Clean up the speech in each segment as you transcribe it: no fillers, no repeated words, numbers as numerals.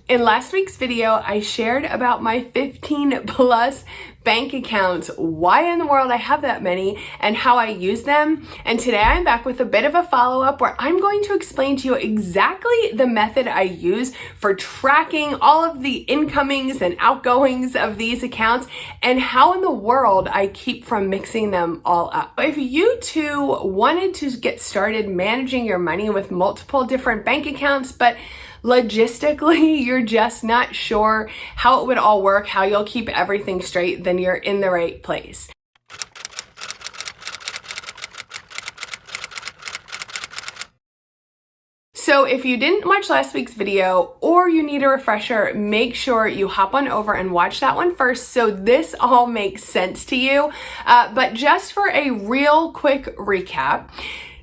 In last week's video, I shared about my 15 plus bank accounts, why in the world I have that many, and how I use them. And today I'm back with a bit of a follow-up where I'm going to explain to you exactly the method I use for tracking all of the incomings and outgoings of these accounts and how in the world I keep from mixing them all up. If you too wanted to get started managing your money with multiple different bank accounts, but logistically, you're just not sure how it would all work, how you'll keep everything straight, then you're in the right place. So if you didn't watch last week's video or you need a refresher, make sure you hop on over and watch that one first so this all makes sense to you. But just for a real quick recap,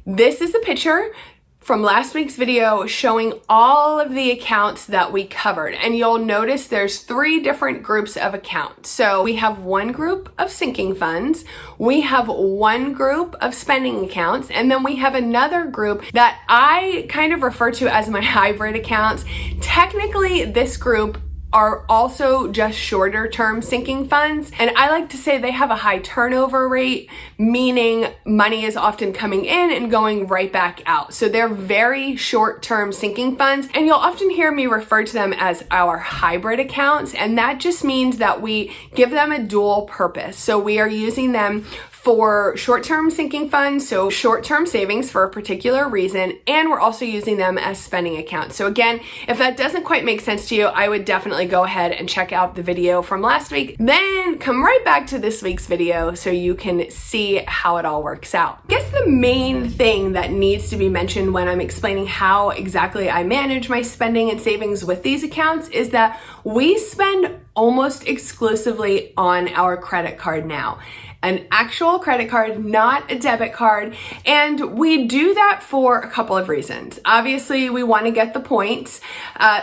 this is a picture from last week's video showing all of the accounts that we covered. And you'll notice there's 3 different groups of accounts. So we have one group of sinking funds, we have one group of spending accounts, and then we have another group that I kind of refer to as my hybrid accounts. Technically, this group are also just shorter term sinking funds. And I like to say they have a high turnover rate, meaning money is often coming in and going right back out. So they're very short term sinking funds. And you'll often hear me refer to them as our hybrid accounts. And that just means that we give them a dual purpose. So we are using them for short-term sinking funds, so short-term savings for a particular reason, and we're also using them as spending accounts. So again, if that doesn't quite make sense to you, I would definitely go ahead and check out the video from last week, then come right back to this week's video so you can see how it all works out. I guess the main thing that needs to be mentioned when I'm explaining how exactly I manage my spending and savings with these accounts is that we spend almost exclusively on our credit card now. An actual credit card, not a debit card. And we do that for a couple of reasons. Obviously, we want to get the points,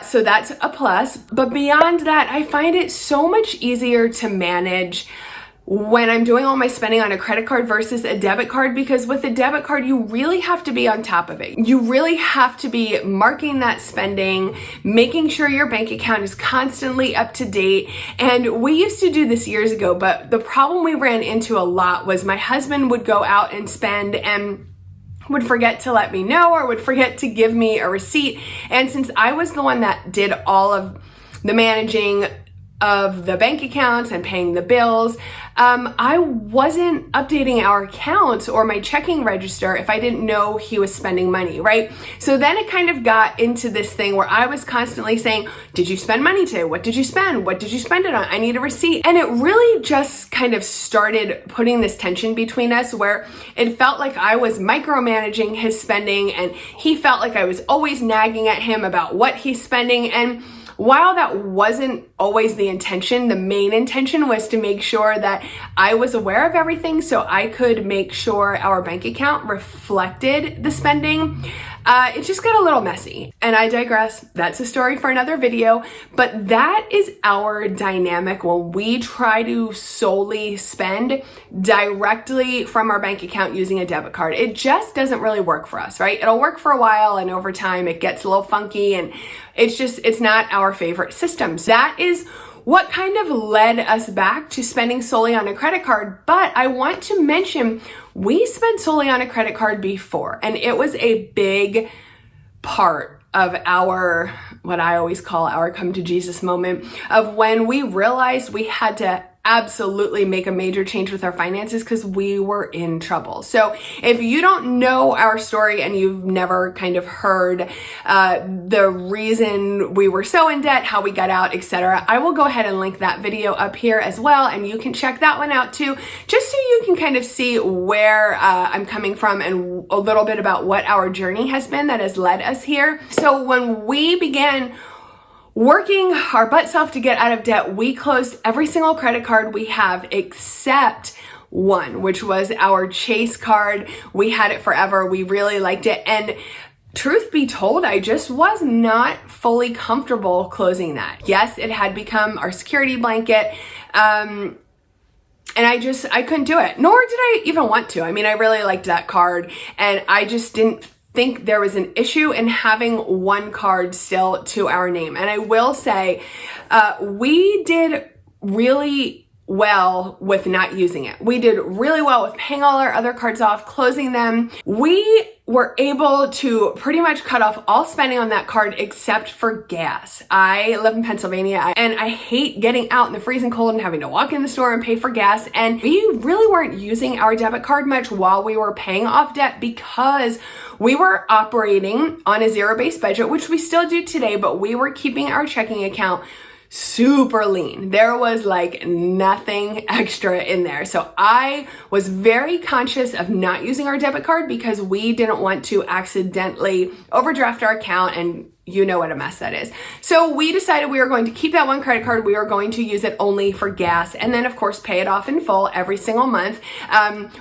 so that's a plus. But beyond that, I find it so much easier to manage when I'm doing all my spending on a credit card versus a debit card, because with a debit card, you really have to be on top of it. You really have to be marking that spending, making sure your bank account is constantly up to date. And we used to do this years ago, but the problem we ran into a lot was my husband would go out and spend and would forget to let me know or would forget to give me a receipt. And since I was the one that did all of the managing of the bank accounts and paying the bills, I wasn't updating our accounts or my checking register if I didn't know he was spending money, right? So then it kind of got into this thing where I was constantly saying, did you spend money today? What did you spend? What did you spend it on? I need a receipt. And it really just kind of started putting this tension between us where it felt like I was micromanaging his spending and he felt like I was always nagging at him about what he's spending. And while that wasn't always the intention, the main intention was to make sure that I was aware of everything so I could make sure our bank account reflected the spending. It just got a little messy, and I digress. That's a story for another video, but that is our dynamic when we try to solely spend directly from our bank account using a debit card. It just doesn't really work for us, right? It'll work for a while, and over time it gets a little funky, and it's not our favorite system. So that is what kind of led us back to spending solely on a credit card. But I want to mention, we spent solely on a credit card before, and it was a big part of our, what I always call our come to Jesus moment, of when we realized we had to absolutely make a major change with our finances because we were in trouble. So if you don't know our story and you've never kind of heard the reason we were so in debt, how we got out, etc., I will go ahead and link that video up here as well, and you can check that one out too, just so you can kind of see where I'm coming from and a little bit about what our journey has been that has led us here. So when we began working our butts off to get out of debt, we closed every single credit card we have except one, which was our Chase card. We had it forever. We really liked it. And truth be told, I just was not fully comfortable closing that. Yes, it had become our security blanket. And I couldn't do it, nor did I even want to. I mean, I really liked that card and I just didn't think there was an issue in having one card still to our name. And I will say, we did really well with not using it. We did really well with paying all our other cards off, closing them. We were able to pretty much cut off all spending on that card except for gas. I live in Pennsylvania and I hate getting out in the freezing cold and having to walk in the store and pay for gas. And we really weren't using our debit card much while we were paying off debt because we were operating on a zero-based budget, which we still do today, but we were keeping our checking account super lean. There was like nothing extra in there. So I was very conscious of not using our debit card because we didn't want to accidentally overdraft our account, and you know what a mess that is. So we decided we were going to keep that one credit card. We were going to use it only for gas and then of course pay it off in full every single month.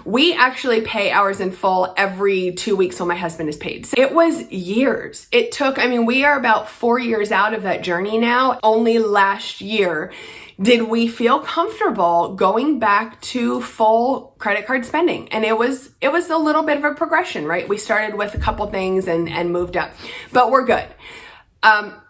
We actually pay ours in full every 2 weeks when my husband is paid. So it was years. It took, we are about 4 years out of that journey now. Only last year did we feel comfortable going back to full credit card spending. And it was a little bit of a progression, right? We started with a couple things and moved up, but we're good.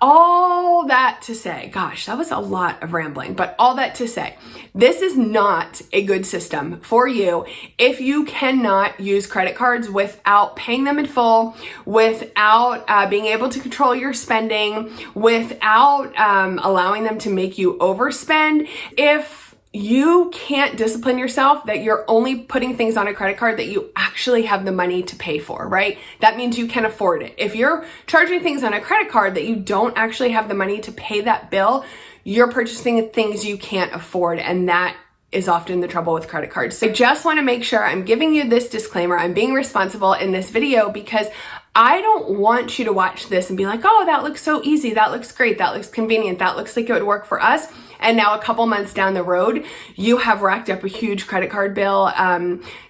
All that to say, gosh, that was a lot of rambling, but all that to say, this is not a good system for you if you cannot use credit cards without paying them in full, without being able to control your spending, without allowing them to make you overspend. If you can't discipline yourself that you're only putting things on a credit card that you actually have the money to pay for, right? That means you can afford it. If you're charging things on a credit card that you don't actually have the money to pay that bill, you're purchasing things you can't afford, and that is often the trouble with credit cards. So I just want to make sure I'm giving you this disclaimer. I'm being responsible in this video because I don't want you to watch this and be like, oh, that looks so easy. That looks great. That looks convenient. That looks like it would work for us. And now a couple months down the road, you have racked up a huge credit card bill.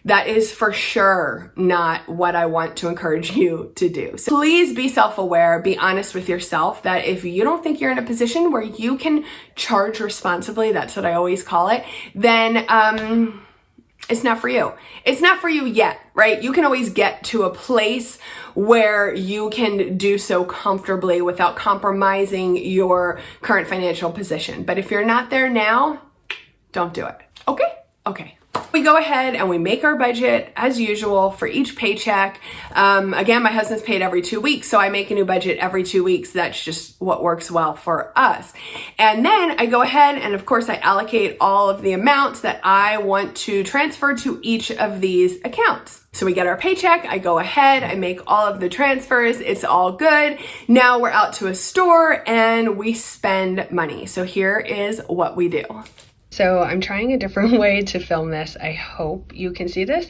That is for sure not what I want to encourage you to do. So please be self-aware, be honest with yourself that if you don't think you're in a position where you can charge responsibly, that's what I always call it, then it's not for you. It's not for you yet, right? You can always get to a place where you can do so comfortably without compromising your current financial position. But if you're not there now, don't do it. Okay? Okay. We go ahead and we make our budget as usual for each paycheck. Again, my husband's paid every 2 weeks, so I make a new budget every 2 weeks. That's just what works well for us. And then I go ahead and of course I allocate all of the amounts that I want to transfer to each of these accounts. So we get our paycheck, I go ahead, I make all of the transfers, it's all good. Now we're out to a store and we spend money. So here is what we do. So I'm trying a different way to film this. I hope you can see this.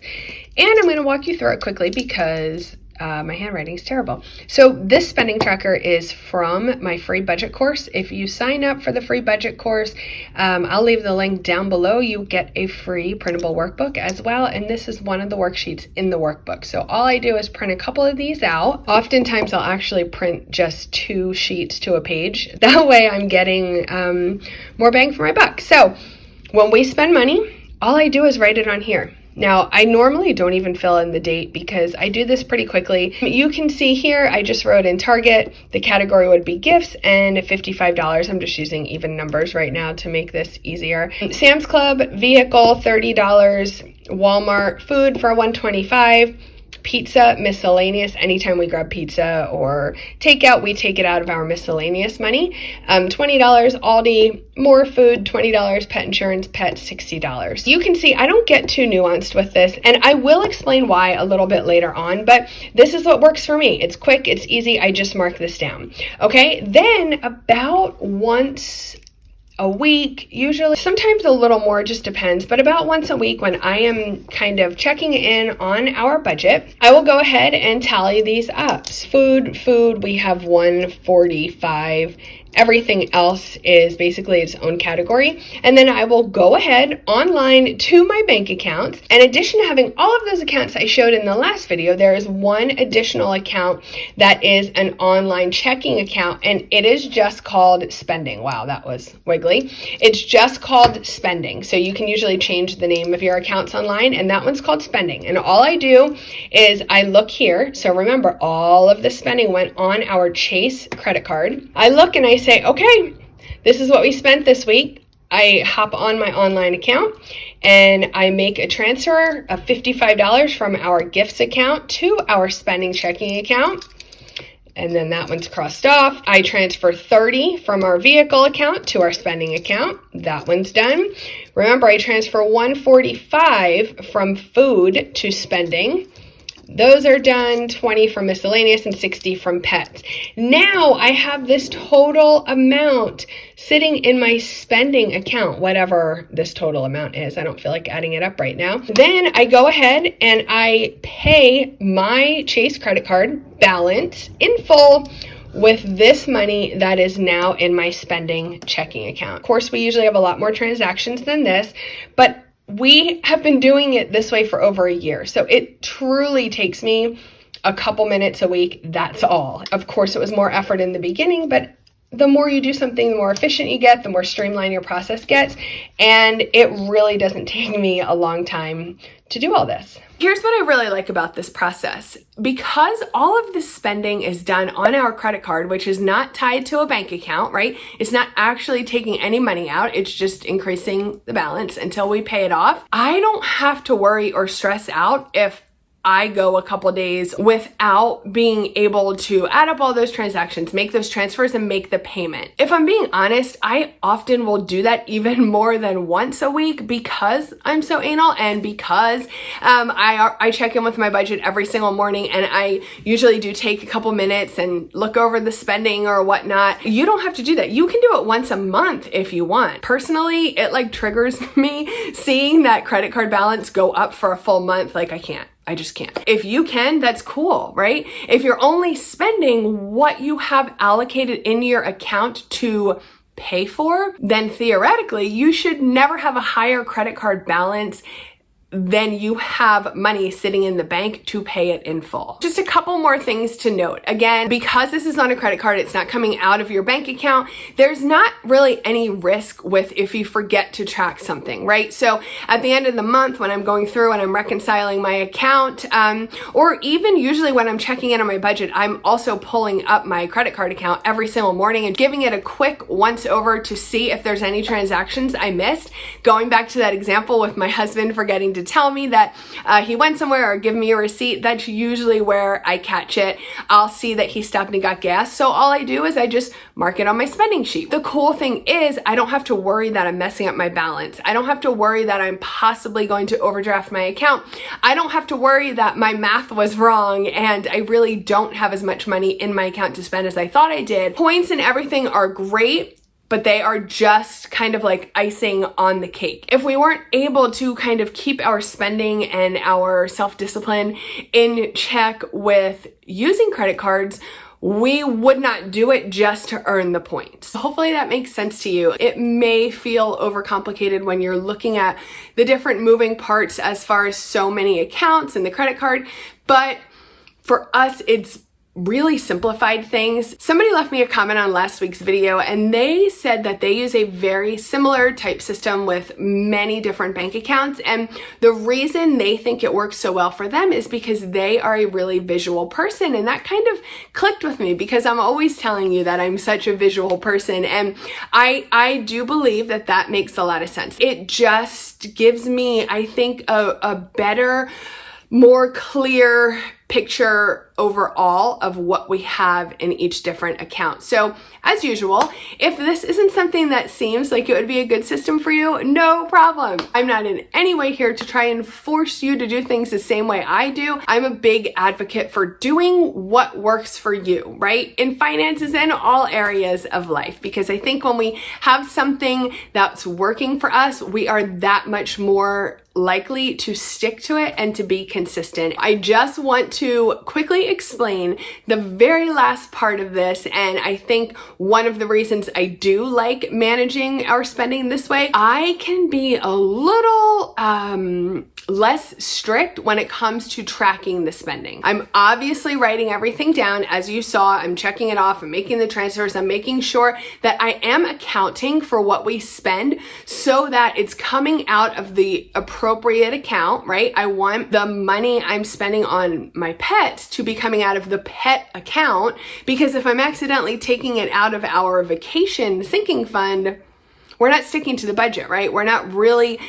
And I'm going to walk you through it quickly because my handwriting is terrible. So this spending tracker is from my free budget course. If you sign up for the free budget course, I'll leave the link down below. You get a free printable workbook as well. And this is one of the worksheets in the workbook. So all I do is print a couple of these out. Oftentimes I'll actually print just 2 sheets to a page. That way I'm getting more bang for my buck. So when we spend money, all I do is write it on here. Now, I normally don't even fill in the date because I do this pretty quickly. You can see here, I just wrote in Target, the category would be gifts and $55. I'm just using even numbers right now to make this easier. Sam's Club, vehicle, $30. Walmart, food for $125. Pizza, miscellaneous. Anytime we grab pizza or takeout, we take it out of our miscellaneous money. $20. Aldi, more food, $20. Pet insurance, pet, $60. You can see I don't get too nuanced with this, and I will explain why a little bit later on, but this is what works for me. It's quick, it's easy, I just mark this down. Okay, then about once a week, usually, sometimes a little more, just depends, but about once a week when I am kind of checking in on our budget, I will go ahead and tally these up. Food, we have $145, Everything else is basically its own category. And then I will go ahead online to my bank accounts. In addition to having all of those accounts I showed in the last video, there is one additional account that is an online checking account, and it is just called spending. Wow, that was wiggly. It's just called spending. So you can usually change the name of your accounts online, and that one's called spending. And all I do is I look here. So remember, all of the spending went on our Chase credit card. I look and I say, okay, this is what we spent this week. I hop on my online account and I make a transfer of $55 from our gifts account to our spending checking account. And then that one's crossed off. I transfer $30 from our vehicle account to our spending account. That one's done. Remember, I transfer $145 from food to spending. Those are done. 20 from miscellaneous and 60 from pets. Now I have this total amount sitting in my spending account, whatever this total amount is. I don't feel like adding it up right now. Then I go ahead and I pay my Chase credit card balance in full with this money that is now in my spending checking account. Of course, we usually have a lot more transactions than this, but we have been doing it this way for over a year. So it truly takes me a couple minutes a week. That's all. Of course, it was more effort in the beginning, but the more you do something, the more efficient you get, the more streamlined your process gets. And it really doesn't take me a long time to do all this. Here's what I really like about this process. Because all of the spending is done on our credit card, which is not tied to a bank account, right? It's not actually taking any money out. It's just increasing the balance until we pay it off. I don't have to worry or stress out if I go a couple days without being able to add up all those transactions, make those transfers, and make the payment. If I'm being honest, I often will do that even more than once a week because I'm so anal and because I check in with my budget every single morning, and I usually do take a couple minutes and look over the spending or whatnot. You don't have to do that. You can do it once a month if you want. Personally, it like triggers me seeing that credit card balance go up for a full month. Like I just can't. If you can, that's cool, right? If you're only spending what you have allocated in your account to pay for, then theoretically, you should never have a higher credit card balance then you have money sitting in the bank to pay it in full. Just a couple more things to note. Again, because this is on a credit card, it's not coming out of your bank account. There's not really any risk with if you forget to track something, right? So at the end of the month, when I'm going through and I'm reconciling my account, or even usually when I'm checking in on my budget, I'm also pulling up my credit card account every single morning and giving it a quick once over to see if there's any transactions I missed. Going back to that example with my husband forgetting to tell me that he went somewhere or give me a receipt, that's usually where I catch it. I'll see that he stopped and got gas, so all I do is I just mark it on my spending sheet. The cool thing is I don't have to worry that I'm messing up my balance. I don't have to worry that I'm possibly going to overdraft my account. I don't have to worry that my math was wrong and I really don't have as much money in my account to spend as I thought I did. Points and everything are great, but they are just kind of like icing on the cake. If we weren't able to kind of keep our spending and our self-discipline in check with using credit cards, we would not do it just to earn the points. Hopefully that makes sense to you. It may feel overcomplicated when you're looking at the different moving parts as far as so many accounts and the credit card, but for us, it's really simplified things. Somebody left me a comment on last week's video and they said that they use a very similar type system with many different bank accounts, and the reason they think it works so well for them is because they are a really visual person, and that kind of clicked with me because I'm always telling you that I'm such a visual person, and I do believe that that makes a lot of sense. It just gives me, I think, a better, more clear picture overall of what we have in each different account. So as usual, if this isn't something that seems like it would be a good system for you, no problem. I'm not in any way here to try and force you to do things the same way I do. I'm a big advocate for doing what works for you, right? In finances and all areas of life, because I think when we have something that's working for us, we are that much more likely to stick to it and to be consistent. I just want to quickly explain the very last part of this, and I think one of the reasons I do like managing our spending this way, I can be a little less strict when it comes to tracking the spending. I'm obviously writing everything down. As you saw, I'm checking it off, I'm making the transfers, I'm making sure that I am accounting for what we spend so that it's coming out of the appropriate account, right? I want the money I'm spending on my pets to be coming out of the pet account, because if I'm accidentally taking it out of our vacation sinking fund, we're not sticking to the budget, right? We're not really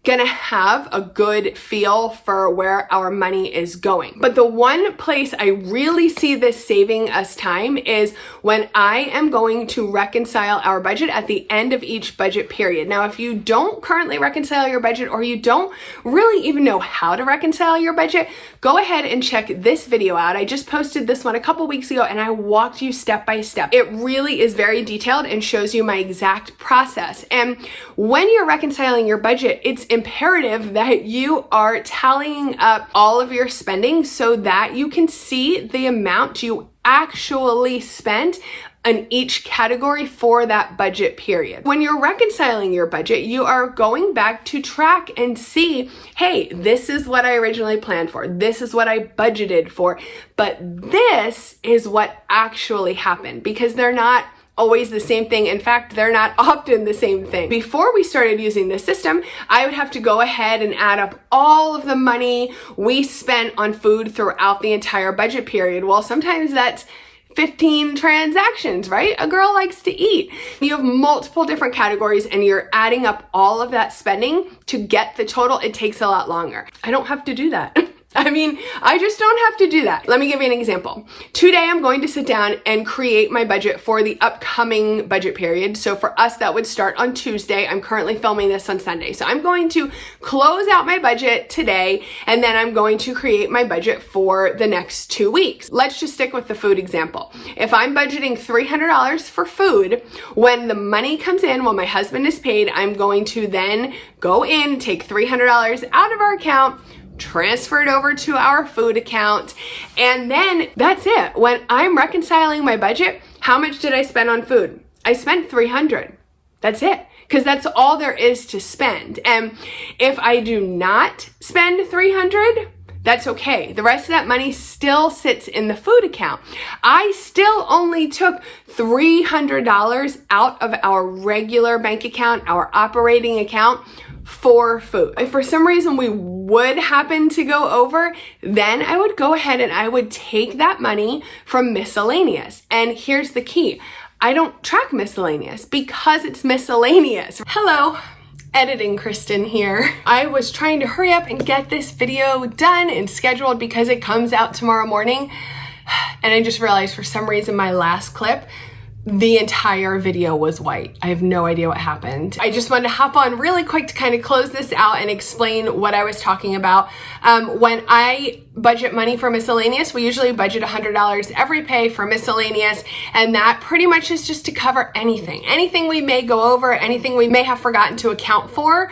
gonna have a good feel for where our money is going. But the one place I really see this saving us time is when I am going to reconcile our budget at the end of each budget period. Now, if you don't currently reconcile your budget, or you don't really even know how to reconcile your budget, go ahead and check this video out. I just posted this one a couple weeks ago and I walked you step by step. It really is very detailed and shows you my exact process. And when you're reconciling your budget, it's imperative that you are tallying up all of your spending so that you can see the amount you actually spent in each category for that budget period. When you're reconciling your budget, you are going back to track and see, hey, this is what I originally planned for. This is what I budgeted for, but this is what actually happened, because they're not always the same thing. In fact, they're not often the same thing. Before we started using this system, I would have to go ahead and add up all of the money we spent on food throughout the entire budget period. Well, sometimes that's 15 transactions, right? A girl likes to eat. You have multiple different categories and you're adding up all of that spending to get the total. It takes a lot longer. I don't have to do that. I mean, I just don't have to do that. Let me give you an example. Today, I'm going to sit down and create my budget for the upcoming budget period. So for us, that would start on Tuesday. I'm currently filming this on Sunday. So I'm going to close out my budget today, and then I'm going to create my budget for the next 2 weeks. Let's just stick with the food example. If I'm budgeting $300 for food, when the money comes in, when my husband is paid, I'm going to then go in, take $300 out of our account, transfer it over to our food account, and then that's it. When I'm reconciling my budget, how much did I spend on food? I spent $300. That's it, because that's all there is to spend. And if I do not spend $300, that's okay. The rest of that money still sits in the food account. I still only took $300 out of our regular bank account, our operating account, for food. If for some reason we would happen to go over, then I would go ahead and I would take that money from miscellaneous. And here's the key. I don't track miscellaneous because it's miscellaneous. Hello. Editing Kristin here. I was trying to hurry up and get this video done and scheduled because it comes out tomorrow morning. And I just realized for some reason my last clip, the entire video was white. I have no idea what happened. I just wanted to hop on really quick to kind of close this out and explain what I was talking about. When I budget money for miscellaneous, we usually budget $100 every pay for miscellaneous, and that pretty much is just to cover anything. Anything we may go over, anything we may have forgotten to account for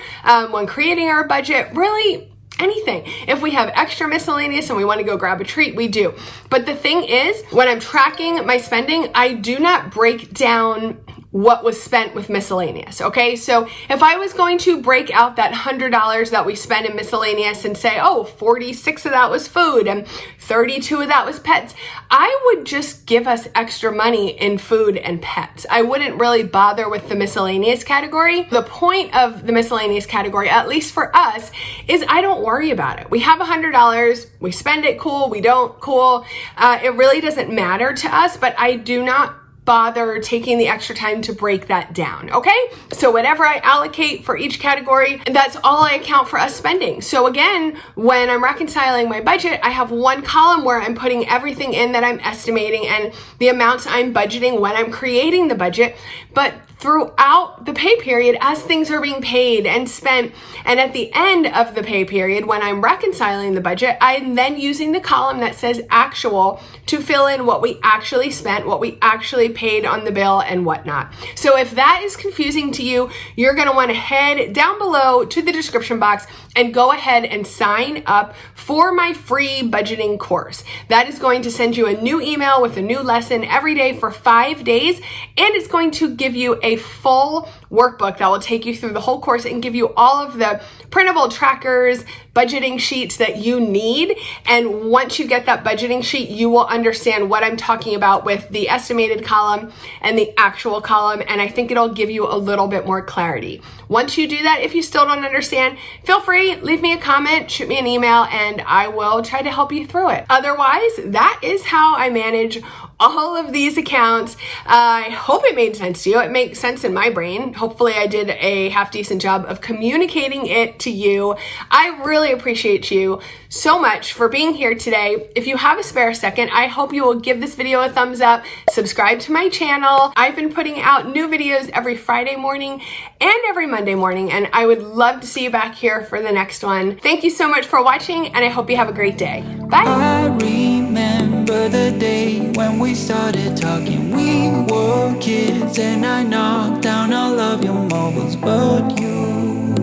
when creating our budget, really anything. If we have extra miscellaneous and we want to go grab a treat, we do. But the thing is, when I'm tracking my spending, I do not break down what was spent with miscellaneous, okay? So if I was going to break out that $100 that we spent in miscellaneous and say, oh, 46 of that was food and 32 of that was pets, I would just give us extra money in food and pets. I wouldn't really bother with the miscellaneous category. The point of the miscellaneous category, at least for us, is I don't worry about it. We have $100, we spend it, cool, we don't, cool. It really doesn't matter to us, but I do not bother taking the extra time to break that down, okay? So whatever I allocate for each category, that's all I account for us spending. So again, when I'm reconciling my budget, I have one column where I'm putting everything in that I'm estimating and the amounts I'm budgeting when I'm creating the budget. But throughout throughout the pay period as things are being paid and spent. And at the end of the pay period, when I'm reconciling the budget, I'm then using the column that says actual to fill in what we actually spent, what we actually paid on the bill, and whatnot. So if that is confusing to you, you're going to want to head down below to the description box and go ahead and sign up for my free budgeting course. That is going to send you a new email with a new lesson every day for 5 days, and it's going to give you a full workbook that will take you through the whole course and give you all of the printable trackers, budgeting sheets that you need. And once you get that budgeting sheet, you will understand what I'm talking about with the estimated column and the actual column. And I think it'll give you a little bit more clarity. Once you do that, if you still don't understand, feel free, leave me a comment, shoot me an email, and I will try to help you through it. Otherwise, that is how I manage all of these accounts. I hope it made sense to you. It makes sense in my brain. Hopefully I did a half decent job of communicating it to you. I really appreciate you so much for being here today. If you have a spare second, I hope you will give this video a thumbs up, subscribe to my channel. I've been putting out new videos every Friday morning and every Monday morning, and I would love to see you back here for the next one. Thank you so much for watching, and I hope you have a great day. Bye. I remember the day when we started talking. We were kids and I knocked down all of your marbles, but you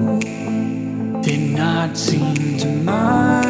did not seem to mind.